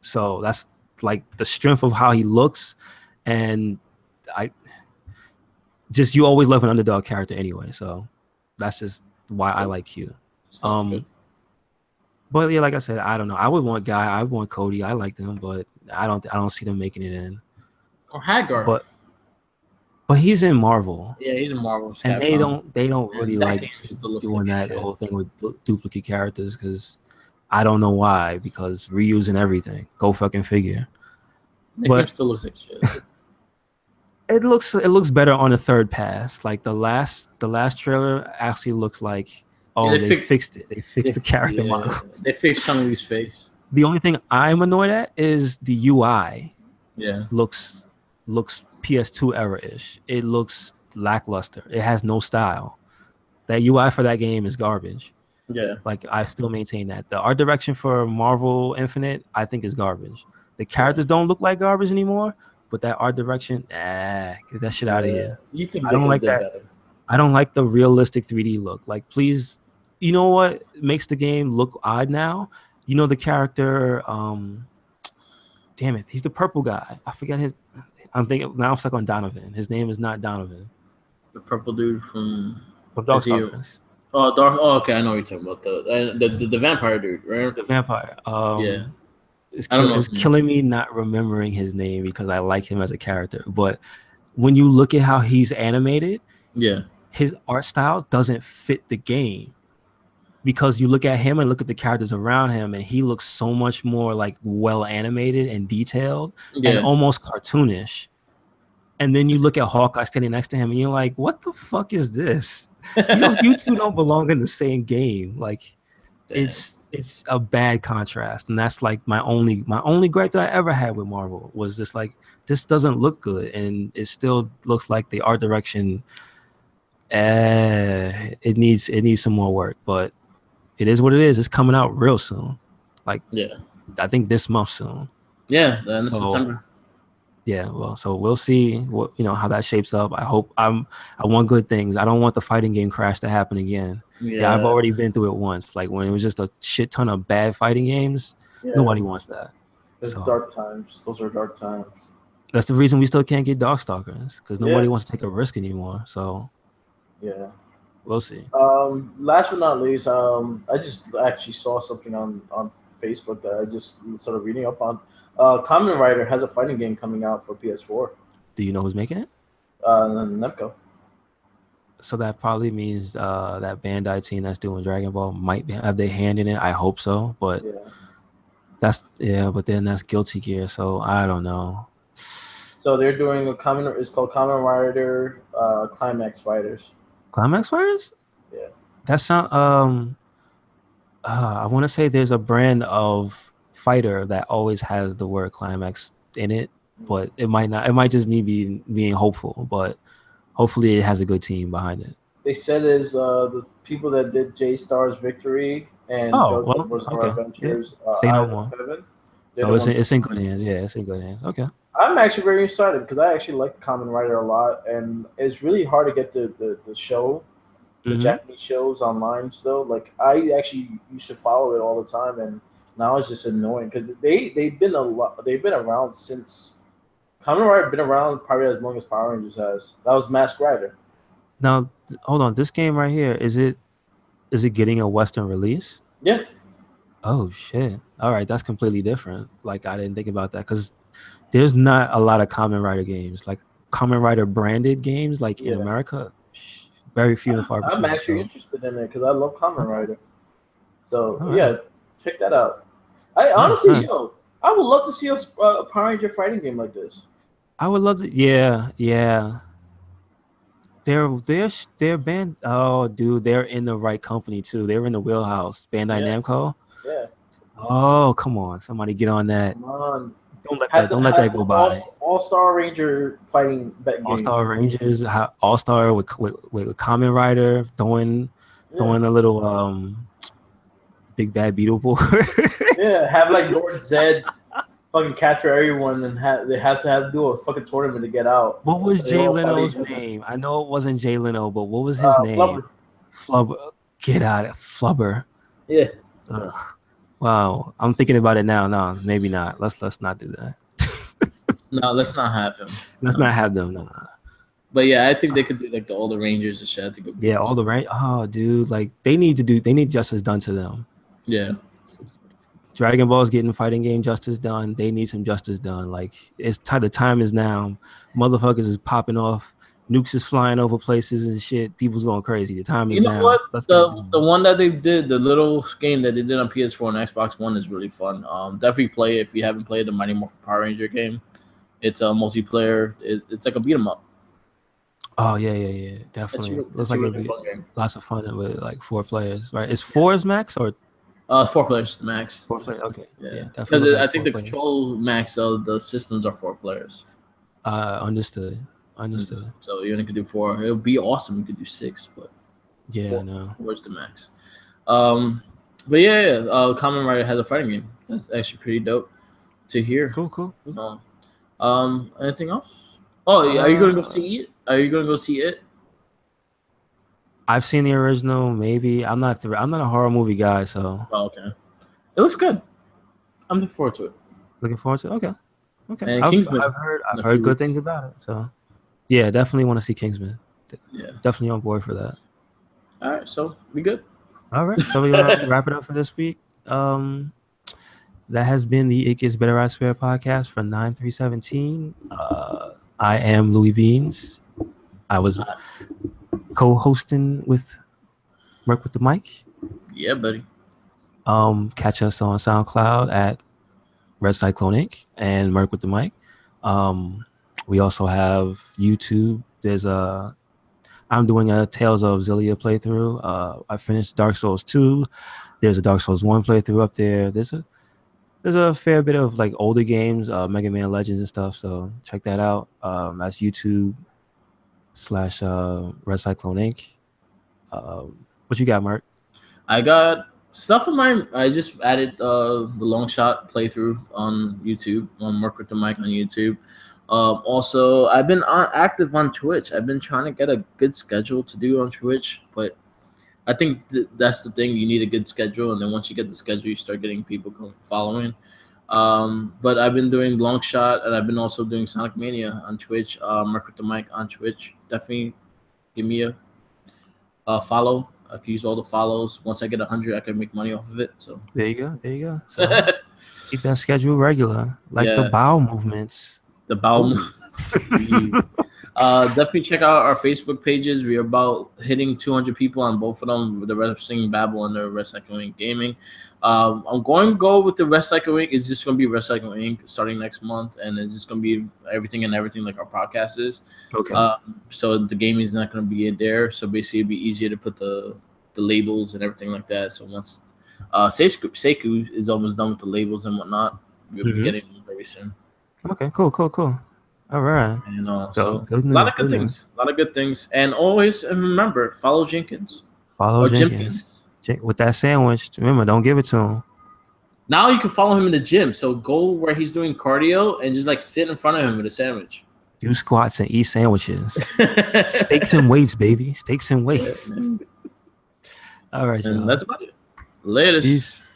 So that's like the strength of how he looks. And I just you always love an underdog character anyway. So that's just why I like Q. Sounds good. But yeah, like I said, I don't know. I would want Guy, I would want Cody. I like them, but I don't see them making it in. Or Hagar. But he's in Marvel. Yeah, he's in Marvel's And Capcom. they don't really And that like game still looks doing like that shit. whole thing with duplicate characters because I don't know why, because reusing everything. Go fucking figure. That game But still looks like shit. it looks better on a third pass. Like the last trailer actually looks like Yeah, they fixed it. They fixed the character models. They fixed Chun-Li's face. The only thing I'm annoyed at is the UI. Yeah. Looks PS2 era-ish. It looks lackluster. It has no style. That UI for that game is garbage. Yeah. Like I still maintain that. The art direction for Marvel Infinite, I think, is garbage. The characters don't look like garbage anymore, but that art direction, get that shit out of here. You think I they don't could like have done that. better? I don't like the realistic 3D look. Like, please, you know what makes the game look odd now? You know the character, damn it, he's the purple guy. I forget his. I'm thinking now. I'm stuck on Donovan. His name is not Donovan. The purple dude from Darkstalkers. Oh, Dark. Oh, okay. I know what you're talking about. The vampire dude, right? The vampire. Yeah. I don't know. It's killing me not remembering his name because I like him as a character. But when you look at how he's animated, yeah, his art style doesn't fit the game. Because you look at him and look at the characters around him, and he looks so much more like well animated and detailed and almost cartoonish. And then you look at Hawkeye standing next to him, and you're like, "What the fuck is this? You two don't belong in the same game." Like, it's a bad contrast, and that's like my only gripe that I ever had with Marvel was just like this doesn't look good, and it still looks like the art direction. It needs some more work, but it is what it is. It's coming out real soon. Like, I think this month soon. Yeah, in September. Yeah, well, so we'll see what how that shapes up. I want good things. I don't want the fighting game crash to happen again. Yeah, I've already been through it once. Like when it was just a shit ton of bad fighting games. Nobody wants that. It's dark times. Those are dark times. That's the reason we still can't get Darkstalkers because nobody wants to take a risk anymore. So yeah, we'll see. Last but not least, I just actually saw something on Facebook that I just started reading up on. Kamen Rider has a fighting game coming out for PS4. Do you know who's making it? Nemco. So that probably means that Bandai team that's doing Dragon Ball might have their hand in it. I hope so, but but then that's Guilty Gear, so I don't know. So they're doing it's called Kamen Rider Climax Fighters. Climax Fighters? Yeah. That sound I want to say there's a brand of fighter that always has the word climax in it, but it might not. It might just me being hopeful, but hopefully it has a good team behind it. They said is the people that did J-Star's Victory and JoJo's Bizarre Adventures. Say no more. So it's in good hands. Yeah, it's in good hands. Okay. I'm actually very excited because I actually like the Kamen Rider a lot, and it's really hard to get the show the Japanese shows online still. Like I actually used to follow it all the time, and now it's just annoying because they've been around since Kamen Rider been around probably as long as Power Rangers has. That was Mask Rider. Now, hold on. This game right here, is it getting a Western release? Yeah. Oh shit! All right, that's completely different. Like I didn't think about that because there's not a lot of Kamen Rider games, like Kamen Rider branded games, like in America. Very few and far between. I'm actually interested in it because I love Kamen Rider. So All yeah, right. check that out. I honestly, I would love to see a Power Ranger fighting game like this. I would love to. Yeah. They're band. Oh, dude, they're in the right company too. They're in the wheelhouse. Bandai Namco. Yeah. Oh, come on, somebody get on that. Come on. Don't let that go by. All-Star Ranger fighting game. All-Star Rangers, All-Star with Kamen Rider throwing a little big bad Beetleborg. Yeah, have like Lord Zed fucking capture everyone, and they have to do a fucking tournament to get out. What was Jay Leno's name? I know it wasn't Jay Leno, but what was his name? Flubber. Get out of Flubber. Yeah. Ugh. Wow, I'm thinking about it now. No, maybe not. Let's not do that. No, let's not have him. Let's not have them. No. But yeah, I think they could do like all the Rangers and shit. I think yeah, all the right. Oh, dude, like they need justice done to them. Yeah. Dragon Ball's getting fighting game justice done. They need some justice done. Like it's time. The time is now. Motherfuckers is popping off. Nukes is flying over places and shit. People's going crazy. The time is now. You know what? The one that they did, the little game that they did on PS4 and Xbox One is really fun. Definitely play it if you haven't played the Mighty Morphin Power Ranger game. It's a multiplayer. It's like a beat 'em up. Oh yeah, definitely. It's like a really fun game. Lots of fun with like 4 players, right? Is 4 is max or 4 players max? 4 players. Okay. Yeah, definitely. Because I think the control max of the systems are 4 players. Understood. So you only could do 4. It would be awesome. You could do 6, but yeah, no. 4 is the max. But yeah. Kamen Rider has a fighting game. That's actually pretty dope to hear. Cool. Anything else? Oh, are you gonna go see it? Are you gonna go see it? I've seen the original. Maybe I'm not a horror movie guy, so. Oh, okay. It looks good. I'm looking forward to it. Looking forward to it. Okay. And I've heard good things about it. So, yeah, definitely want to see Kingsman. Yeah, definitely on board for that. All right, so we good. All right, so we're gonna wrap it up for this week. That has been the It Gets Better I Swear podcast for 9/3/17. I am Louis Beans. I was co-hosting with Work with the Mic. Yeah, buddy. Catch us on SoundCloud at RedCycloneInc and Merc with the Mic. We also have YouTube. I'm doing a Tales of Zillia playthrough. I finished Dark Souls 2. There's a Dark Souls 1 playthrough up there. There's a fair bit of like older games, Mega Man Legends and stuff. So check that out. That's YouTube /RedCycloneInc. What you got, Mark? I got stuff in mine. I just added the long shot playthrough on YouTube, on Work with the Mic on YouTube. Also, I've been active on Twitch. I've been trying to get a good schedule to do on Twitch, but I think that's the thing. You need a good schedule, and then once you get the schedule, you start getting people following. But I've been doing long shot, and I've been also doing Sonic Mania on Twitch. Work with the Mic on Twitch. Definitely give me a follow. I can use all the follows. Once I get 100, I can make money off of it. So there you go. So keep that schedule regular, like the bowel movements. The bowel movements. Definitely check out our Facebook pages. We are about hitting 200 people on both of them, the Wrestling Babble and the RedCycloneInc Gaming. I'm going to go with the RedCycloneInc. It's just going to be RedCycloneInc starting next month, and it's just going to be everything like our podcast is. Okay. So the gaming is not going to be in there. So basically, it'd be easier to put the labels and everything like that. So once Seku is almost done with the labels and whatnot, we'll be getting them very soon. Okay, cool. All right. And so a lot of good things. And always remember, follow Jenkins. Follow Jenkins. With that sandwich. Remember, don't give it to him. Now you can follow him in the gym. So go where he's doing cardio and just like sit in front of him with a sandwich. Do squats and eat sandwiches. Steaks and weights, baby. Steaks and weights. All right, And y'all. that's about it. Latest. Peace.